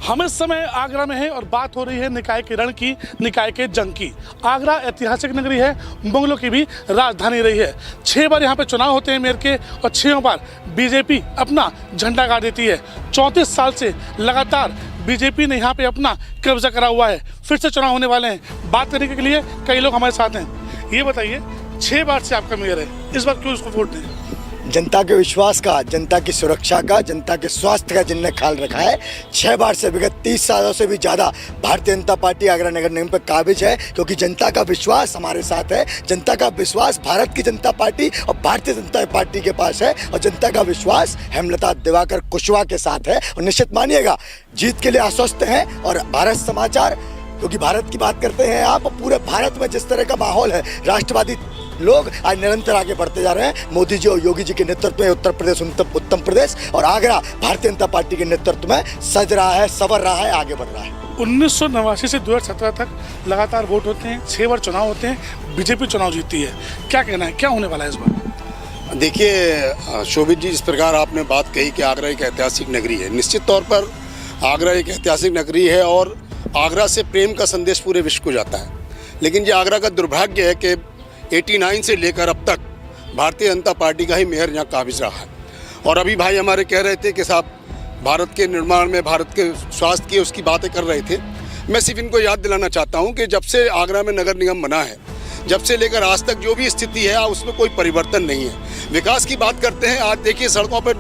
हम इस समय आगरा में हैं और बात हो रही है निकाय के रण की, निकाय के जंग की। आगरा ऐतिहासिक नगरी है, मुगलों की भी राजधानी रही है। 6 बार यहाँ पे चुनाव होते हैं मेयर के और 6 बार बीजेपी अपना झंडा गाड़ देती है। 34 साल से लगातार बीजेपी ने यहाँ पे अपना कब्जा करा हुआ है। फिर से चुनाव होने वाले हैं। बात करने के लिए कई लोग हमारे साथ हैं। ये बताइए, 6 बार से आपका मेयर है, इस बार क्यों उसको वोट दें? जनता के विश्वास का, जनता की सुरक्षा का, जनता के स्वास्थ्य का जिनने ख्याल रखा है। 6 बार से विगत 30 सालों से भी ज़्यादा भारतीय जनता पार्टी आगरा नगर निगम पर काबिज है, क्योंकि जनता का विश्वास हमारे साथ है। जनता का विश्वास भारत की जनता पार्टी और भारतीय जनता पार्टी के पास है और जनता का विश्वास हेमलता दिवाकर कुशवाहा के साथ है। और निश्चित मानिएगा, जीत के लिए आश्वस्त हैं। और भारत समाचार, क्योंकि भारत की बात करते हैं आप, पूरे भारत में जिस तरह का माहौल है, राष्ट्रवादी लोग आज निरंतर आगे बढ़ते जा रहे हैं। मोदी जी और योगी जी के नेतृत्व में उत्तर प्रदेश, उत्तर प्रदेश और आगरा भारतीय जनता पार्टी के नेतृत्व में सज रहा है, संवर रहा है, आगे बढ़ रहा है। 1989 से 2017 तक लगातार वोट होते हैं, 6 बार चुनाव होते हैं, बीजेपी चुनाव जीतती है। क्या कहना है, क्या होने वाला है इस बार? देखिए शोभित जी, जिस प्रकार आपने बात कही कि आगरा एक ऐतिहासिक नगरी है, निश्चित तौर पर आगरा एक ऐतिहासिक नगरी है और आगरा से प्रेम का संदेश पूरे विश्व को जाता है। लेकिन ये आगरा का दुर्भाग्य है कि 89 से लेकर अब तक भारतीय जनता पार्टी का ही मेयर यहाँ काबिज रहा है। और अभी भाई हमारे कह रहे थे कि साहब भारत के निर्माण में, भारत के स्वास्थ्य की उसकी बातें कर रहे थे। मैं सिर्फ इनको याद दिलाना चाहता हूँ कि जब से आगरा में नगर निगम बना है, जब से लेकर आज तक जो भी स्थिति है उसमें कोई परिवर्तन नहीं है। विकास की बात करते हैं, आज देखिए सड़कों पर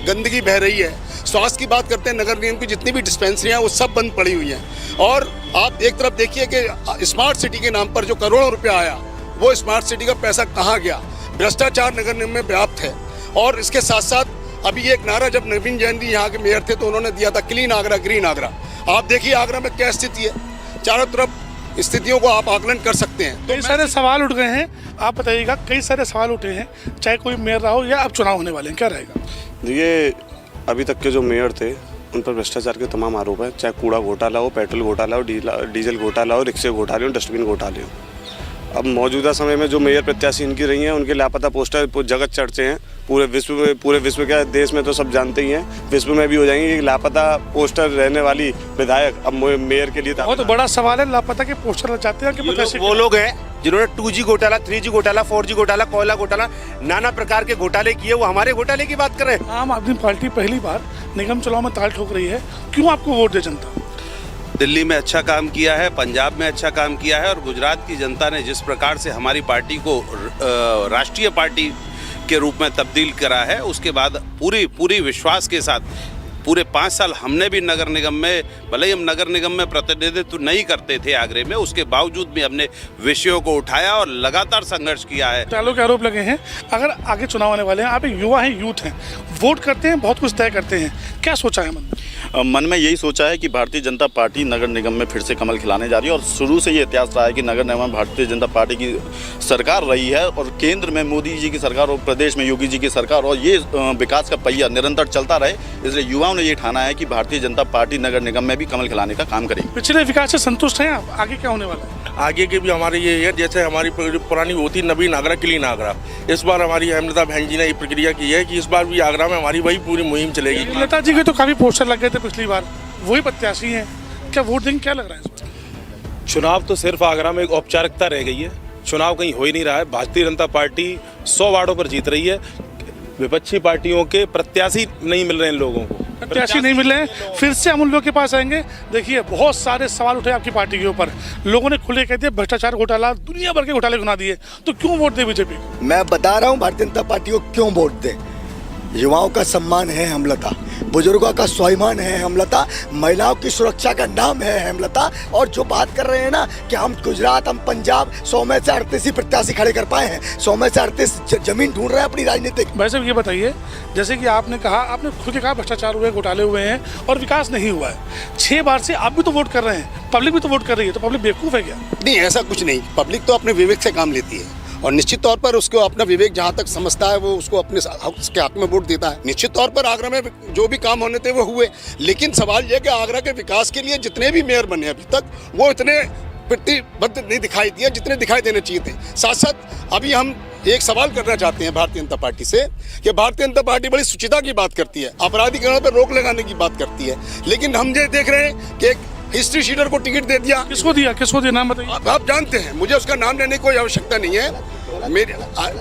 गंदगी बह रही है। स्वास्थ्य की बात करते हैं, नगर निगम की जितनी भी डिस्पेंसरियाँ वो सब बंद पड़ी हुई हैं। और आप एक तरफ देखिए कि स्मार्ट सिटी के नाम पर जो करोड़ों रुपया आया, वो स्मार्ट सिटी का पैसा कहाँ गया? भ्रष्टाचार नगर निगम में व्याप्त है। और इसके साथ साथ अभी एक नारा जब नवीन जैन जी यहाँ के मेयर थे तो उन्होंने दिया था, क्लीन आगरा, ग्रीन आगरा। आप देखिए आगरा में क्या स्थिति है, चारों तरफ स्थितियों को आप आकलन कर सकते हैं। कई सारे सवाल उठ गए हैं, आप बताइएगा। कई सारे सवाल उठे हैं, चाहे कोई मेयर रहा हो या अब चुनाव होने वाले हैं, क्या रहेगा? देखिए, अभी तक के जो मेयर थे उन पर भ्रष्टाचार के तमाम आरोप हैं, चाहे कूड़ा घोटाला हो, पेट्रोल घोटाला हो, डीजल घोटाला हो, रिक्शे घोटाले हो, डस्टबिन घोटाले हो। अब मौजूदा समय में जो मेयर प्रत्याशी इनकी रही हैं, उनके लापता पोस्टर जगत चर्चे हैं पूरे विश्व में। पूरे विश्व क्या, देश में तो सब जानते ही हैं, विश्व में भी हो जाएंगे कि लापता पोस्टर रहने वाली विधायक अब मेयर के लिए बहुत बड़ा सवाल है। लापता के पोस्टर लग जाते हैं कि वो लोग हैं जिन्होंने 2G घोटाला, 3G घोटाला, 4G घोटाला, कोयला घोटाला, नाना प्रकार के घोटाले किए, वो हमारे घोटाले की बात कर रहे हैं। आम आदमी पार्टी पहली बार निगम चुनाव में ताल ठोक रही है, क्यों आपको वोट दे जनता? दिल्ली में अच्छा काम किया है, पंजाब में अच्छा काम किया है और गुजरात की जनता ने जिस प्रकार से हमारी पार्टी को राष्ट्रीय पार्टी के रूप में तब्दील करा है, उसके बाद पूरी विश्वास के साथ पूरे 5 साल हमने भी नगर निगम में, भले ही हम नगर निगम में प्रतिनिधित्व नहीं करते थे आगरे में, उसके बावजूद भी हमने विषयों को उठाया और लगातार संघर्ष किया है। चालों के आरोप लगे हैं। अगर आगे चुनाव आने वाले हैं, आप एक युवा हैं, यूथ हैं, वोट करते हैं, बहुत कुछ तय करते हैं, क्या सोचा है मन में यही सोचा है कि भारतीय जनता पार्टी नगर निगम में फिर से कमल खिलाने जा रही है। और शुरू से ये इतिहास रहा है कि नगर निगम में भारतीय जनता पार्टी की सरकार रही है और केंद्र में मोदी जी की सरकार और प्रदेश में योगी जी की सरकार, और ये विकास का पहिया निरंतर चलता रहे। इसलिए युवाओं ने ये ठाना है कि भारतीय जनता पार्टी नगर निगम में भी कमल खिलाने का काम करेगी। पिछले विकास से संतुष्ट हैं आप? आगे क्या होने वाला है? आगे के भी हमारे ये है, जैसे हमारी पुरानी होती नवीन आगरा, क्लीन आगरा, इस बार हमारी हेमलता बहन जी ने ये प्रक्रिया की है कि इस बार भी आगरा में हमारी वही पूरी मुहिम चलेगी। हेमलता जी के तो काफी पोस्टर लग गए थे पिछली बार, वही प्रत्याशी हैं, क्या वोट देंगे? क्या लग रहा है इस बार? चुनाव तो सिर्फ आगरा में एक औपचारिकता रह गई है, चुनाव कहीं हो ही नहीं रहा है। भारतीय जनता पार्टी 100 वार्डों पर जीत रही है। विपक्षी पार्टियों के प्रत्याशी नहीं मिल रहे हैं लोगों को, प्रत्याशी नहीं मिल रहे हैं। फिर से हम उन लोगों के पास आएंगे। देखिए, बहुत सारे सवाल उठे आपकी पार्टी के ऊपर, लोगों ने खुले कह दिए भ्रष्टाचार घोटाला, दुनिया भर के घोटाले गुना दिए, तो क्यों वोट दे बीजेपी को? मैं बता रहा हूँ भारतीय जनता पार्टी को क्यों वोट दें। युवाओं का सम्मान है हेमलता, बुजुर्गों का स्वाभिमान है हेमलता, महिलाओं की सुरक्षा का नाम है हेमलता। और जो बात कर रहे हैं ना कि हम गुजरात, हम पंजाब, 100 में से 38 ही प्रत्याशी खड़े कर पाए हैं, 100 में से 38 जमीन ढूंढ रहे हैं अपनी राजनीतिक। वैसे ये बताइए, जैसे कि आपने कहा, आपने खुद ही कहा भ्रष्टाचार हुए, घोटाले हुए हैं और विकास नहीं हुआ है। 6 बार से आप भी तो वोट कर रहे हैं, पब्लिक भी तो वोट कर रही है, तो पब्लिक बेवकूफ़ है क्या? नहीं, ऐसा कुछ नहीं। पब्लिक तो अपने विवेक से काम लेती है और निश्चित तौर पर उसको अपना विवेक जहाँ तक समझता है वो उसको अपने उसके हक में वोट देता है। निश्चित तौर पर आगरा में जो भी काम होने थे वो हुए, लेकिन सवाल यह कि आगरा के विकास के लिए जितने भी मेयर बने अभी तक, वो इतने प्रतिबद्ध नहीं दिखाई दिए जितने दिखाई देने चाहिए थे। साथ साथ अभी हम एक सवाल करना चाहते हैं भारतीय जनता पार्टी से कि भारतीय जनता पार्टी बड़ी सुचिता की बात करती है, अपराधीकरण पर रोक लगाने की बात करती है, लेकिन हम ये देख रहे हैं कि एक हिस्ट्री शीटर को टिकट दे दिया। किसको दिया नाम बताइए। आप जानते हैं, मुझे उसका नाम लेने की कोई आवश्यकता नहीं है। मेरे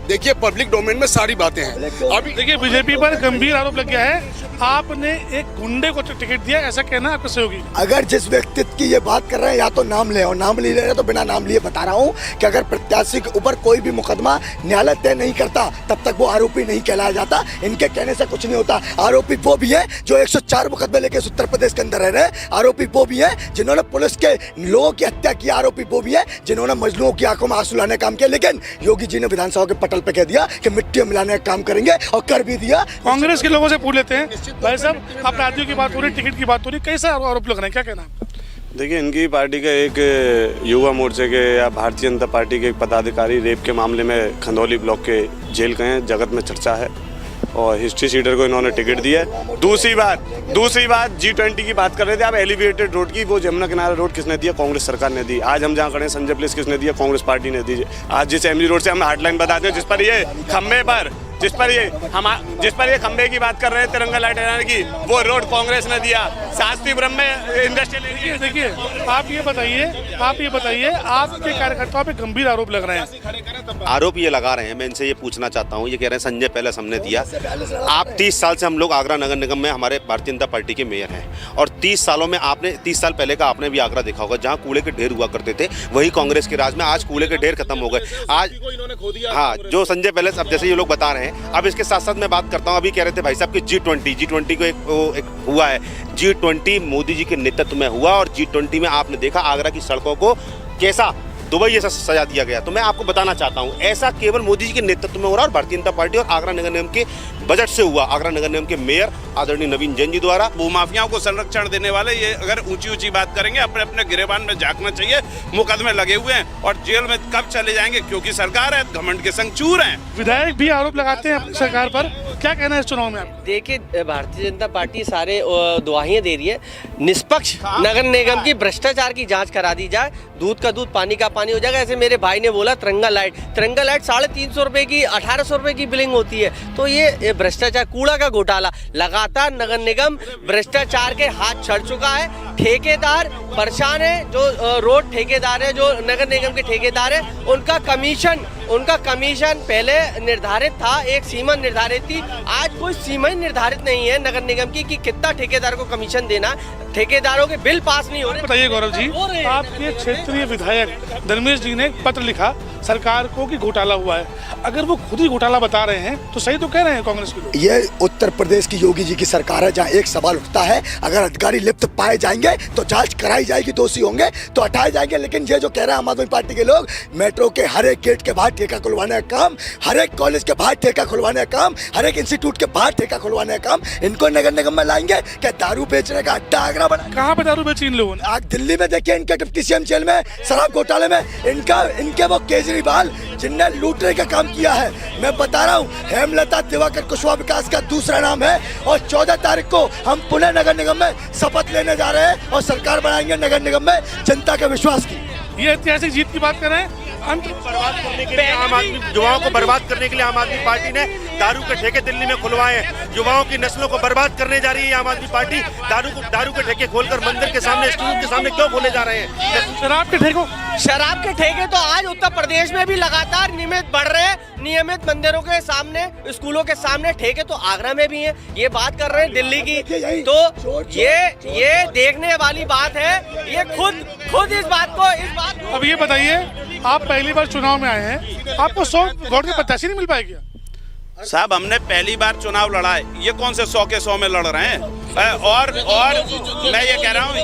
देखिए, पब्लिक डोमेन में सारी बातें हैं। अभी देखिए, बीजेपी पर गंभीर आरोप लग गया है, आपने एक गुंडे को टिकट दिया, ऐसा कहना आपका सहयोगी। अगर जिस व्यक्तित्व की ये बात कर रहे हैं या तो नाम ले, और नाम ले रहे हैं तो बिना नाम लिए बता रहा हूँ कि अगर प्रत्याशी के ऊपर कोई भी मुकदमा न्यायालय तय नहीं करता तब तक वो आरोपी नहीं कहलाया जाता। इनके कहने से कुछ नहीं होता। आरोपी वो भी है जो 104 मुकदमे लेके उत्तर प्रदेश के अंदर रह रहे हैं। आरोपी वो भी है जिन्होंने पुलिस के लोगों की हत्या की। आरोपी वो भी है जिन्होंने मजलूमों की आंखों में आंसू लाने का काम किया। लेकिन योगी जी ने विधानसभा के पटल पे कह दिया कि मिट्टी में मिलाने का काम करेंगे, और कर भी दिया। कांग्रेस के लोगों से पूछ लेते हैं, भाई साहब, अपराधियों की बात हो रही, टिकट की बात हो रही, कैसे आरोप लग रहे हैं, क्या कहना है? देखिए, इनकी पार्टी का एक युवा मोर्चे के या भारतीय जनता पार्टी के एक पदाधिकारी रेप के मामले में खंदौली ब्लॉक के जेल गए हैं, जगत में चर्चा है, और हिस्ट्री शीटर को इन्होंने टिकट दिया है। दूसरी बात G20 की बात कर रहे थे आप, एलिवेटेड रोड की, वो जमुना किनारा रोड किसने दिया? कांग्रेस सरकार ने दी। आज हम जहाँ खड़े हैं संजय प्लेस किसने दिया? कांग्रेस पार्टी ने दी। आज जिस एमजी रोड से हम हार्डलाइन बताते हैं, जिस पर ये खंबे की बात कर रहे हैं तिरंगा लाइट लगाने की, वो रोड कांग्रेस ने दिया। शास्त्रीपुरम में इंडस्ट्रियल एरिया। देखिए, आप ये बताइए, आपके कार्यकर्ताओं पे गंभीर आरोप लग रहे हैं। आरोप ये लगा रहे हैं, मैं इनसे ये पूछना चाहता हूँ, ये कह रहे हैं संजय पैलेस हमने दिया। आप 30 साल से हम लोग आगरा नगर निगम में हमारे भारतीय जनता पार्टी के मेयर हैं, और 30 साल पहले का आपने भी आगरा देखा होगा, जहाँ कूड़े के ढेर हुआ करते थे, वही कांग्रेस के राज में आज कूड़े के ढेर खत्म हो गए। आज हाँ, जो संजय पैलेस, अब जैसे ये लोग बता रहे हैं। अब इसके साथ साथ मैं बात करता हूं, अभी कह रहे थे भाई साहब कि G20 को एक हुआ है। G20 मोदी जी के नेतृत्व में हुआ, और G20 में आपने देखा आगरा की सड़कों को कैसा दुबई जैसा सजा दिया गया। तो मैं आपको बताना चाहता हूं, ऐसा केवल मोदी जी के नेतृत्व में हो रहा है, और भारतीय जनता पार्टी और आगरा नगर निगम के बजट से हुआ। आगरा नगर निगम के मेयर आदरणीय नवीन जैन जी द्वारा भूमाफियाओं को संरक्षण देने वाले ये अगर ऊंची बात करेंगे, अपने अपने गिरेबान में झांकना चाहिए। मुकदमे लगे हुए हैं और जेल में कब चले जाएंगे, क्योंकि सरकार है, घमंड के संग चूर हैं। विधायक भी आरोप लगाते हैं अपनी सरकार पर, क्या कहना है इस चुनाव में आप? देखिए, भारतीय जनता पार्टी सारे दुआहियां दे रही है, निष्पक्ष नगर निगम की भ्रष्टाचार की जांच करा दी जाए, दूध का दूध पानी का पानी हो जाएगा। ऐसे मेरे भाई ने बोला तिरंगा लाइट 350 रुपए की 1800 रुपए की बिलिंग होती है। तो ये भ्रष्टाचार, कूड़ा का घोटाला, लगातार नगर निगम भ्रष्टाचार के हाथ चढ़ चुका है। ठेकेदार परेशान है, जो रोड ठेकेदार है, जो नगर निगम के ठेकेदार है, उनका कमीशन पहले निर्धारित था, एक सीमा निर्धारित थी। आज कोई सीमा ही निर्धारित नहीं है नगर निगम की कि कितना ठेकेदार को कमीशन देना। ठेकेदारों के बिल पास नहीं हो रहे। बताइए गौरव जी, आपके क्षेत्रीय विधायक धर्मेश जी ने एक पत्र लिखा सरकार को कि घोटाला हुआ है। अगर वो खुद ही घोटाला बता रहे हैं तो सही तो कह रहे हैं कांग्रेस के लोग। ये उत्तर प्रदेश की योगी जी की सरकार है, जहाँ एक सवाल उठता है, अगर अधिकारी लिप्त पाए जाएंगे तो जांच कराई जाएगी, दोषी होंगे तो हटाए जाएंगे। लेकिन ये जो कह रहे हैं आम आदमी पार्टी के लोग, मेट्रो के हर एक गेट के बाहर ठेका खुलवाने का काम, हर एक कॉलेज के बाहर ठेका खुलवाने का काम, हर एक इंस्टीट्यूट के बाहर ठेका खुलवाने का काम, इनको नगर निगम में लाएंगे। क्या दारू बेचने का अड्डा आगरा बना? कहाँ पे दारू बेची इन लोगों ने? आज दिल्ली में देखिए, इनके डिप्टी सीएम जेल में शराब घोटाले में, इनके वो केजरीवाल जिनने लूटने का काम किया है। मैं बता रहा हूँ, हेमलता दिवाकर कुशवाहा विकास का दूसरा नाम है, और 14 तारीख को हम पुणे नगर निगम में शपथ लेने जा रहे हैं और सरकार बनाएंगे नगर निगम में जनता के विश्वास की। ये ऐतिहासिक जीत की बात कर रहे हैं। बर्बाद करने के लिए आम आदमी, युवाओं को बर्बाद करने के लिए आम आदमी पार्टी ने दारू के ठेके दिल्ली में खुलवाए हैं। युवाओं की नस्लों को बर्बाद करने जा रही है आम आदमी पार्टी। दारू के ठेके खोलकर मंदिर के सामने, स्कूल के सामने क्यों खोले जा रहे हैं? शराब के ठेके तो आज उत्तर प्रदेश में भी लगातार नियमित बढ़ रहे हैं। नियमित मंदिरों के सामने, स्कूलों के सामने ठेके तो आगरा में भी हैं। ये बात कर रहे हैं दिल्ली की, तो ये देखने वाली बात है। ये खुद इस बात को अब ये बताइए, आप पहली बार चुनाव में आए हैं, आपको 100 वोट के प्रत्याशी नहीं मिल पाएगी? साहब, हमने पहली बार चुनाव लड़ा है, ये कौन से 100 के 100 में लड़ रहे हैं? और मैं ये कह रहा हूँ,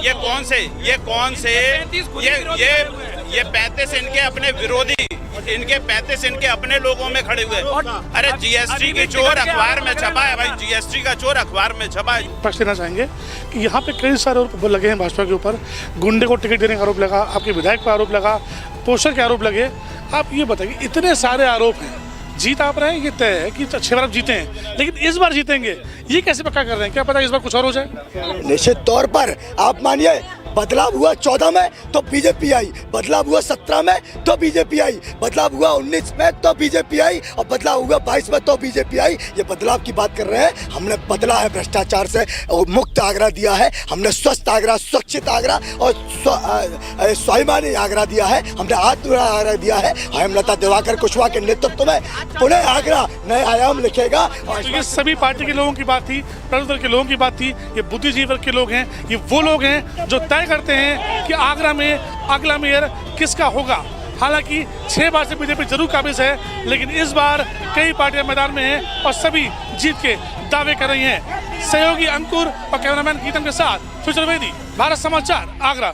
ये 35 इनके अपने विरोधी, इनके 35 इनके अपने लोगों में खड़े हुए। अरे GST की चोर अखबार में छपा है भाई, GST का चोर अखबार में छपा है। पक्ष देना चाहेंगे कि यहाँ पे कई सारे आरोप लगे हैं भाजपा के ऊपर। गुंडे को टिकट देने का आरोप लगा, आपके विधायक पर आरोप लगा, पोस्टर के आरोप लगे। आप ये बताइए, इतने सारे आरोप हैं, जीत आप रहे हैं, ये तय है कि 6 बार आप जीते हैं, लेकिन इस बार जीतेंगे, ये कैसे पक्का कर रहे हैं? क्या पता इस बार कुछ और हो जाए? निश्चित तौर पर आप मानिए, बदलाव हुआ 14 में तो बीजेपी आई, बदलाव हुआ 17 में तो बीजेपी आई, बदलाव हुआ 19 में तो बीजेपी आई और बदलाव हुआ 22 में तो बीजेपी आई। ये बदलाव की बात कर रहे हैं। हमने बदला है भ्रष्टाचार से और मुक्त आगरा दिया है, हमने स्वस्थ आगरा, सुरक्षित आगरा और स्वाभिमानी आगरा दिया है, हमने आत्मनिर्भर आगरा दिया है। हेमलता दिवाकर कुशवाहा के नेतृत्व में पुनः आगरा नए आयाम लिखेगा। तो ये सभी पार्टी के लोगों की बात थी, प्रदेश के लोगों की बात थी। ये बुद्धिजीवी वर्ग के लोग हैं, ये वो लोग हैं जो तय करते हैं कि आगरा में अगला मेयर किसका होगा। हालांकि 6 बार से बीजेपी जरूर काबिज है, लेकिन इस बार कई पार्टियां मैदान में हैं और सभी जीत के दावे कर रही हैं। सहयोगी अंकुर और कैमरामैन गीतम के साथ सुचल वेदी, भारत समाचार, आगरा।